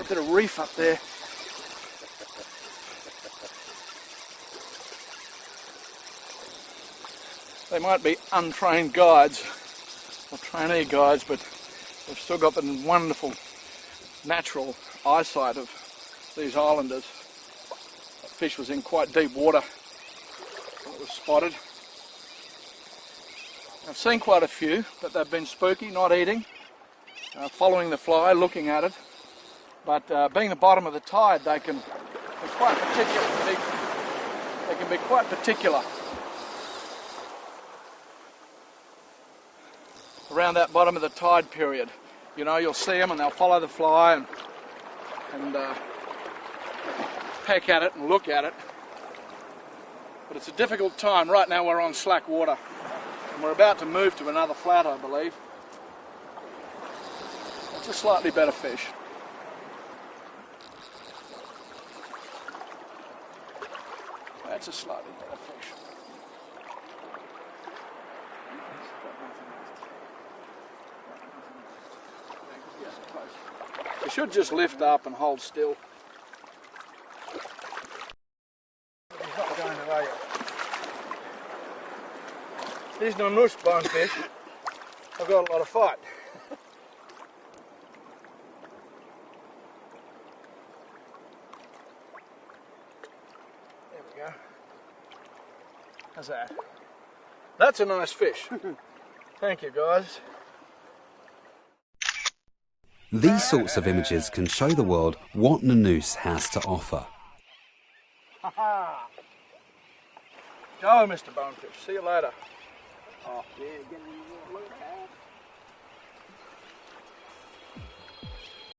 A bit of reef up there. They might be untrained guides or trainee guides, but they've still got the wonderful natural eyesight of these islanders. That fish was in quite deep water when it was spotted. I've seen quite a few, but they've been spooky, not eating, following the fly, looking at it. But being the bottom of the tide, they can be quite particular. They can be quite particular. Around that bottom of the tide period, you know, you'll see them and they'll follow the fly and peck at it and look at it. But it's a difficult time. Right now we're on slack water and we're about to move to another flat, I believe. It's a slightly better fish. That's a slightly better fish. You should just lift up and hold still. He's not going away yet. These Nonouti bonefish have got a lot of fight. There we go. How's that? That's a nice fish. Thank you, guys. These sorts of images can show the world what Nonouti has to offer. Ha-ha! Go, Mr. Bonefish. See you later. Oh, yeah, get in the water.